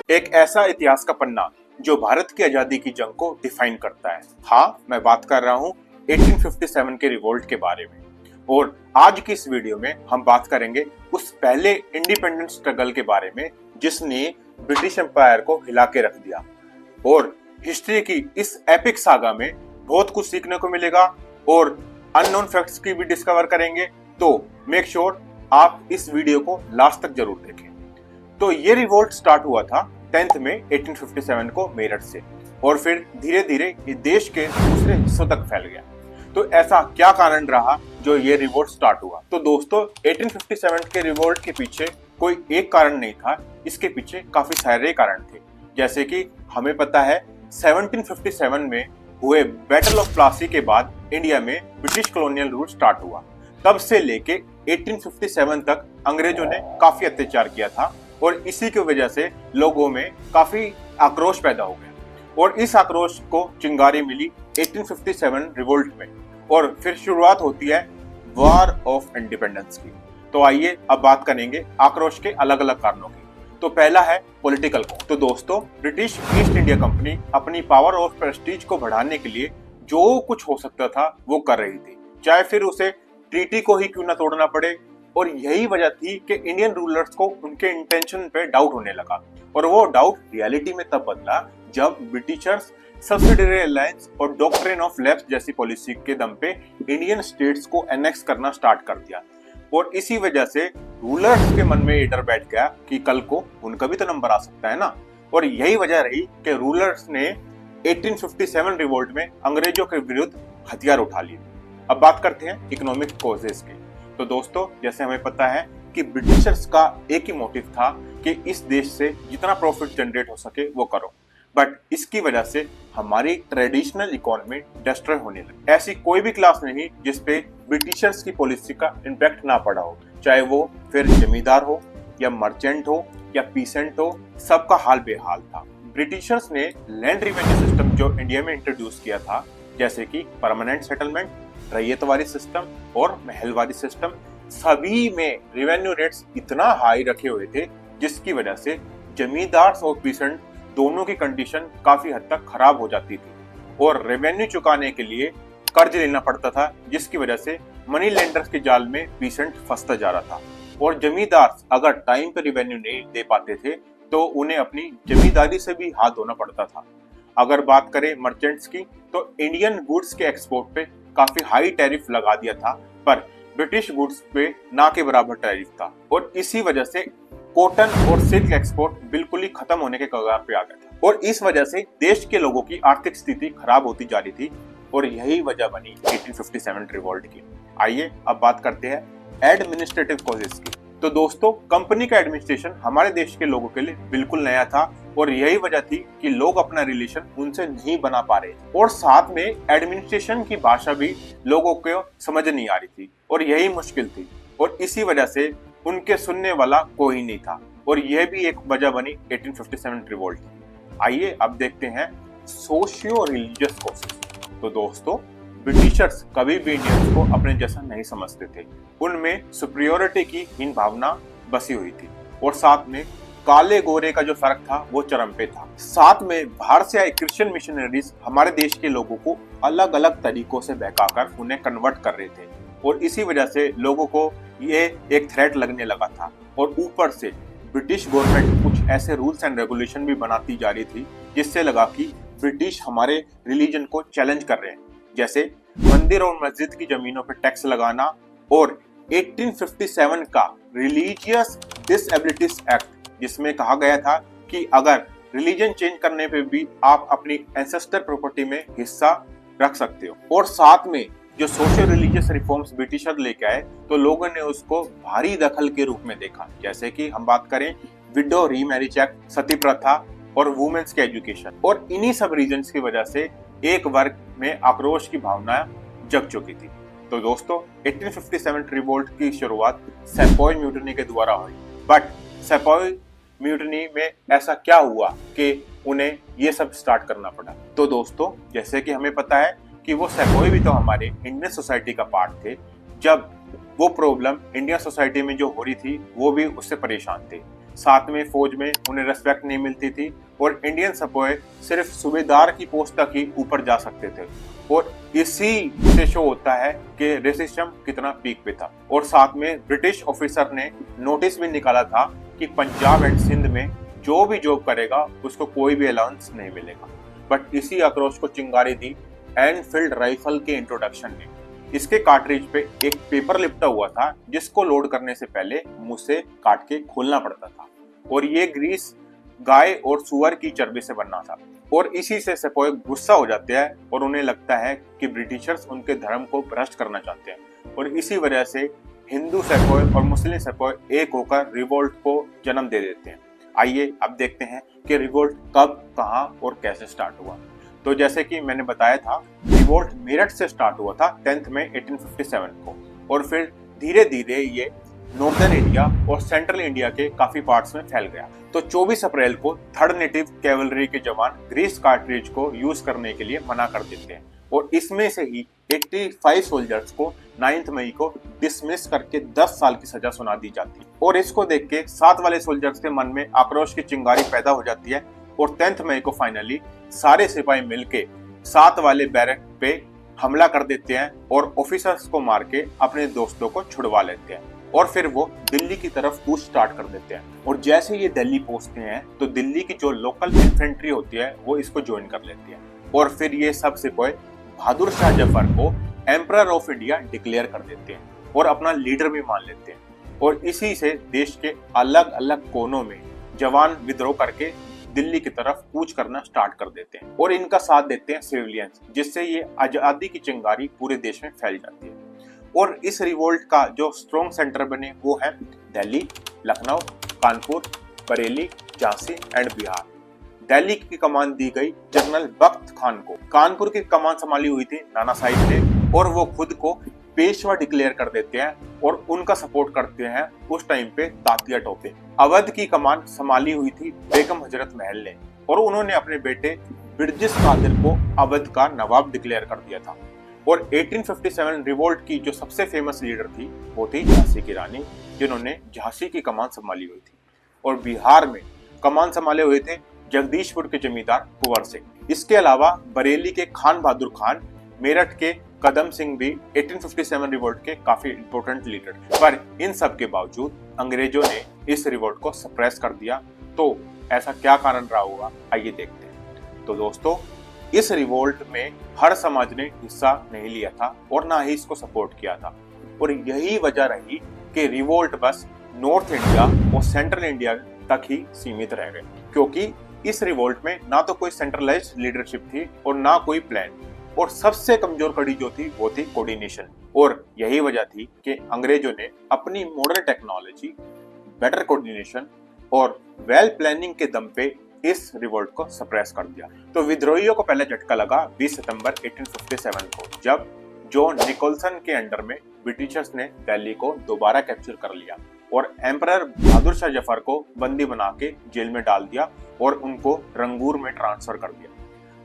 एक ऐसा इतिहास का पन्ना जो भारत की आजादी की जंग को डिफाइन करता है। हाँ, मैं बात कर रहा हूँ 1857 के रिवोल्ट के बारे में। और आज की इस वीडियो में हम बात करेंगे उस पहले इंडिपेंडेंस स्ट्रगल के बारे में जिसने ब्रिटिश एम्पायर को हिला के रख दिया। और हिस्ट्री की इस एपिक सागा में बहुत कुछ सीखने को मिलेगा और अननोन फैक्ट्स की भी डिस्कवर करेंगे, तो मेक श्योर आप इस वीडियो को लास्ट तक जरूर देखें। तो ये रिवोल्ट स्टार्ट हुआ था 10 मई 1857 को मेरठ से और फिर धीरे धीरे ये देश के दूसरे हिस्सों तक फैल गया। तो ऐसा क्या कारण रहा जो ये रिवोल्ट स्टार्ट हुआ? तो दोस्तों 1857 के रिवोल्ट के पीछे कोई एक कारण नहीं था, इसके पीछे काफी सारे कारण थे। जैसे कि हमें पता है 1757 में हुए बैटल ऑफ प्लासी के बाद इंडिया में ब्रिटिश कॉलोनियल रूल स्टार्ट हुआ। तब से लेके 1857 तक अंग्रेजों ने काफी अत्याचार किया था और इसी की वजह से लोगों में काफी आक्रोश पैदा हो गया और इस आक्रोश को चिंगारी मिली 1857 रिवोल्ट में और फिर शुरुआत होती है वॉर ऑफ इंडिपेंडेंस की। तो आइए अब बात करेंगे आक्रोश के अलग अलग कारणों की। तो पहला है पॉलिटिकल को। तो दोस्तों ब्रिटिश ईस्ट इंडिया कंपनी अपनी पावर और प्रेस्टीज को बढ़ाने के लिए जो कुछ हो सकता था वो कर रही थी, चाहे फिर उसे ट्रीटी को ही क्यों ना तोड़ना पड़े। और यही वजह थी कि इंडियन रूलर्स को उनके इंटेंशन पे डाउट होने लगा और वो डाउट रियलिटी में तब बदला जब ब्रिटिशर्स सब्सिडियरी अलायंस और डॉक्ट्रिन ऑफ लैप्स जैसी पॉलिसी के दम पे इंडियन स्टेट्स को एनेक्स करना स्टार्ट कर दिया। और इसी वजह से रूलर्स के मन में ये डर बैठ गया कि कल को उनका भी तो नंबर आ सकता है ना। और यही वजह रही कि रूलर्स ने 1857 रिवोल्ट में अंग्रेजों के विरुद्ध हथियार उठा लिए। अब बात करते हैं इकोनॉमिक कॉजेस की। तो दोस्तों जैसे हमें पता है कि ब्रिटिशर्स का एक ही मोटिव था कि इस देश से जितना प्रॉफिट जनरेट हो सके वो करो, बट इसकी वजह से हमारी ट्रेडिशनल इकोनॉमी डिस्ट्रॉय होने लगी। ऐसी कोई भी क्लास नहीं जिसपे ब्रिटिशर्स की पॉलिसी का इम्पैक्ट ना पड़ा हो, चाहे वो फिर जमींदार हो या मर्चेंट हो या पीसेंट हो, सबका हाल बेहाल था। ब्रिटिशर्स ने लैंड रिवेन्यू सिस्टम जो इंडिया में इंट्रोड्यूस किया था, जैसे कि परमानेंट सेटलमेंट, रैयतवारी सिस्टम और महलवारी सिस्टम, सभी में रेवेन्यू रेट्स इतना हाई रखे हुए थे जिसकी वजह से जमींदार और पीसेंट दोनों की कंडीशन काफी हद तक खराब हो जाती थी और रेवेन्यू चुकाने के लिए कर्ज लेना पड़ता था, जिसकी वजह से मनी लेंडर्स के जाल में पीसेंट फंसता जा रहा था। और जमींदार अगर टाइम पे रेवेन्यू नहीं दे पाते थे तो उन्हें अपनी जमींदारी से भी हाथ धोना पड़ता था। अगर बात करें मर्चेंट्स की, तो इंडियन गुड्स के एक्सपोर्ट पे काफी हाई टैरिफ लगा दिया था, पर ब्रिटिश गुड्स पे ना के बराबर टैरिफ था और इसी वजह से कॉटन और सिल्क एक्सपोर्ट बिल्कुल ही खत्म होने के कगार पे आ गया था और इस वजह से देश के लोगों की आर्थिक स्थिति खराब होती जा रही थी और यही वजह बनी 1857 रिवोल्ट की। आइए अब बात करते हैं एडमिनिस्ट्रेटिव कॉजेस की। तो दोस्तों कंपनी का एडमिनिस्ट्रेशन हमारे देश के लोगों के लिए बिल्कुल नया था और यही वजह थी कि लोग अपना रिलेशन उनसे नहीं बना पा रहे थे और साथ में एडमिनिस्ट्रेशन की भाषा भी लोगों को समझ नहीं आ रही थी और यही मुश्किल थी और इसी वजह से उनके सुनने वाला कोई नहीं था और यह भी एक वजह बनी 1857 रिवोल्ट की। आइए अब देखते हैं सोशियो रिलीजियस कॉजेस। तो दोस्तों ब्रिटिशर्स कभी भी इंडियंस को अपने जैसा नहीं समझते थे, उनमें सुपीरियोरिटी की हीन भावना बसी हुई थी और साथ में काले गोरे का जो फर्क था वो चरम पे था। साथ में बाहर से आए क्रिश्चियन मिशनरीज हमारे देश के लोगों को अलग अलग तरीकों से बहकाकर उन्हें कन्वर्ट कर रहे थे और इसी वजह से लोगों को ये एक थ्रेट लगने लगा था। और ऊपर से ब्रिटिश गवर्नमेंट कुछ ऐसे रूल्स एंड रेगुलेशन भी बनाती जा रही थी जिससे लगा कि ब्रिटिश हमारे रिलीजन को चैलेंज कर रहे हैं, जैसे मंदिर और मस्जिद की जमीनों पर टैक्स लगाना और 1857 का रिलीजियस डिसेबिलिटीज एक्ट, जिसमें कहा गया था कि अगर रिलीजन चेंज करने पे भी आप अपनी एंसेस्टर प्रॉपर्टी में हिस्सा रख सकते हो। और साथ में जो सोशल रिलीजियस रिफॉर्म्स ब्रिटिशर लेके आए तो लोगों ने उसको भारी दखल के रूप में देखा, जैसे कि हम बात करें विडो रीमैरिज एक्ट, सती प्रथा और वुमेन्स के एजुकेशन। और इन्हीं सब रीजंस की वजह से एक वर्ग में आक्रोश की भावना जग चुकी थी। तो दोस्तों 1857 रिवोल्ट की शुरुआत सेपॉय म्यूटिनी के द्वारा हुई, बट सेपॉय म्यूटिनी में ऐसा क्या हुआ कि उन्हें ये सब स्टार्ट करना पड़ा? तो दोस्तों जैसे कि हमें पता है कि वो सेपॉय भी तो हमारे इंडियन सोसाइटी का पार्ट थे। जब वो प्रॉब्लम इंडियन सोसाइटी में जो हो रही थी वो भी उससे परेशान थे। साथ में फौज में उन्हें रेस्पेक्ट नहीं मिलती थी और इंडियन सिपाही सिर्फ सूबेदार की पोस्ट तक ही ऊपर जा सकते थे। और इसी से शो होता है कि रेसिज्म कितना पीक पे था। और साथ में ब्रिटिश ऑफिसर ने नोटिस भी निकाला था कि पंजाब एंड सिंध में जो भी जॉब करेगा उसको कोई भी अलाउंस नहीं मिलेगा। बट इसी आक्रोश को चिंगारी दी एनफील्ड राइफल के इंट्रोडक्शन ने। इसके कार्ट्रिज पे एक पेपर लिपटा हुआ था जिसको लोड करने से पहले मुंह से काट के खोलना पड़ता था और ये ग्रीस गाय और सुअर की चर्बी से बनना था। और इसी से सिपाही गुस्सा हो जाते हैं और उन्हें लगता है कि ब्रिटिशर्स उनके धर्म को भ्रष्ट करना चाहते हैं और इसी वजह से हिंदू सिपाही और मुस्लिम सिपाही एक होकर रिवोल्ट को जन्म दे देते हैं। आइए अब देखते हैं कि रिवोल्ट कब, कहां और कैसे स्टार्ट हुआ। तो जैसे कि मैंने बताया था, रिवोल्ट मेरठ से स्टार्ट हुआ था 10 मई 1857 को और फिर धीरे धीरे ये नॉर्दर्न इंडिया और सेंट्रल इंडिया के काफी पार्ट्स में फैल गया। तो 24 अप्रैल को थर्ड नेटिव कैवलरी के जवान ग्रीस कार्ट्रिज को यूज करने के लिए मना कर देते हैं और इसमें से ही 85 सोल्जर्स को 9 मई को डिसमिस करके 10 साल की सजा सुना दी जाती है। और इसको देख के 7 वाले सोल्जर्स के मन में आक्रोश की चिंगारी पैदा हो जाती है और 10 मई को फाइनली सारे सिपाही मिलके 7 वाले बैरक पे हमला कर देते हैं और ऑफिसर्स को मार के अपने दोस्तों को छुड़वा लेते हैं और फिर वो दिल्ली की तरफ कूच स्टार्ट कर देते हैं। और जैसे ये दिल्ली पहुंचते हैं तो दिल्ली की जो लोकल इन्फेंट्री होती है वो इसको ज्वाइन कर लेती है और फिर ये सब सिपाही बहादुर शाह जफर को एम्परर ऑफ इंडिया डिक्लेयर कर देते हैं और अपना लीडर भी मान लेते हैं। और इसी से देश के अलग अलग कोनों में जवान विद्रोह करके दिल्ली की तरफ कूच करना स्टार्ट कर देते हैं और इनका साथ देते हैं सिविलियंस, जिससे ये आजादी की चिंगारी पूरे देश में फैल जाती है। और इस रिवोल्ट का जो स्ट्रॉन्ग सेंटर बने वो है दिल्ली, लखनऊ, कानपुर, बरेली, झांसी एंड बिहार। दिल्ली की कमान दी गई जनरल बख्त खान को, कानपुर की कमान संभाली हुई थी नाना साहिब ने और वो खुद को पेशवा डिक्लेयर कर देते हैं और उनका सपोर्ट करते हैं उस टाइम पे तात्या टोपे। अवध की कमान संभाली हुई थी बेगम हजरत महल ने और उन्होंने अपने बेटे बिरजिस कादिर को अवध का नवाब डिक्लेयर कर दिया था। और 1857 रिवोल्ट की जो सबसे फेमस लीडर थी वो थी झांसी की रानी, जिन्होंने झांसी की कमान संभाली हुई थी। और बिहार में कमान संभाले हुए थे जगदीशपुर के जमींदार कुंवर सिंह। इसके अलावा बरेली के खान बहादुर खान, मेरठ के कदम सिंह भी 1857 रिवोल्ट के काफी इंपॉर्टेंट लीडर। पर इन सब के बावजूद अंग्रेजों ने इस रिवोल्ट को सप्रेस कर दिया। तो ऐसा क्या कारण रहा होगा, आइए देखते हैं। तो दोस्तों, इस रिवोल्ट में हर समाज ने हिस्सा नहीं लिया था और ना ही इसको सपोर्ट किया था और यही वजह रही कि रिवोल्ट बस नॉर्थ इंडिया और सेंट्रल इंडिया तक ही सीमित रह गए, क्योंकि इस रिवोल्ट में ना तो कोई सेंट्रलाइज्ड लीडरशिप थी और ना कोई प्लान, और सबसे कमजोर कड़ी जो थी वो थी कोऑर्डिनेशन। और यही वजह थी कि अंग्रेजों ने अपनी मॉडर्न टेक्नोलॉजी, बेटर कोऑर्डिनेशन और वेल प्लानिंग के दम पे इस रिवोल्ट को सप्रेस कर दिया। तो विद्रोहियों को पहले झटका लगा 20 सितंबर 1857 को, जब जॉन निकोलसन के अंडर में ब्रिटिशर्स ने दिल्ली को दोबारा कैप्चर कर लिया और एम्परर बहादुर शाह जफर को बंदी बना के जेल में डाल दिया और उनको रंगून में ट्रांसफर कर दिया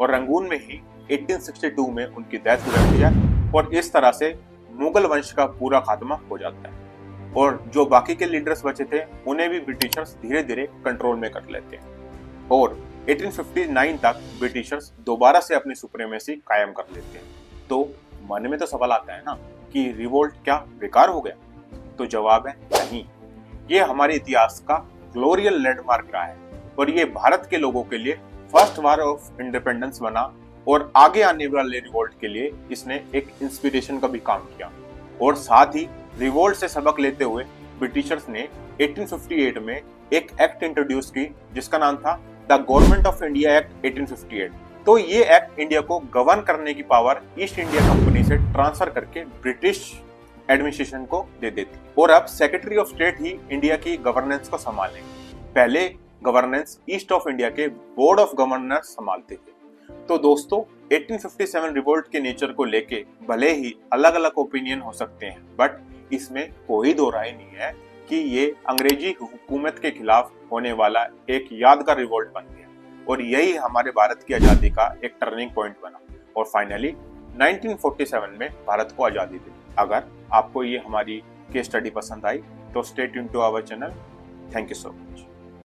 और रंगून में ही 1862 में उनकी डेथ हो जाती है और इस तरह से मुगल वंश का पूरा खात्मा हो जाता है और जो बाकी के लीडर्स बचे थे उन्हें भी ब्रिटिशर्स धीरे धीरे कंट्रोल में कर लेते हैं और 1859 तक ब्रिटिशर्स दोबारा से अपनी सुप्रीमेसी कायम कर लेते हैं। तो मन में तो सवाल आता है ना कि रिवोल्ट क्या बेकार हो गया? तो जवाब है नहीं। ये हमारे इतिहास का ग्लोरियल लैंडमार्क रहा है और ये भारत के लोगों के लिए फर्स्ट वार ऑफ इंडिपेंडेंस बना और आगे आने वाले रिवोल्ट के लिए इसने एक इंस्पिरेशन का भी काम किया। और साथ ही रिवोल्ट से सबक लेते हुए ब्रिटिशर्स ने 1858 में एक एक्ट इंट्रोड्यूस की जिसका नाम था the government of India act 1858। तो ये एक्ट इंडिया को गवर्न करने की पावर ईस्ट इंडिया कंपनी से ट्रांसफर करके ब्रिटिश एडमिनिस्ट्रेशन को दे देती और अब secretary of state he India की गवर्नेंस को संभालेंगे। पहले गवर्नेंस ईस्ट ऑफ इंडिया के बोर्ड ऑफ गवर्नर्स संभालते थे। तो दोस्तों, 1857 रिवोल्ट के नेचर को लेके भले ही अलग अलग ओपिनियन हो सकते हैं, बट इसमें कोई दो राय नहीं है कि ये अंग्रेजी हुकूमत के खिलाफ होने वाला एक यादगार रिवोल्ट बन गया और यही हमारे भारत की आजादी का एक टर्निंग पॉइंट बना और फाइनली 1947 में भारत को आजादी दी। अगर आपको ये हमारी केस स्टडी पसंद आई तो stay tuned to our channel. Thank you so much.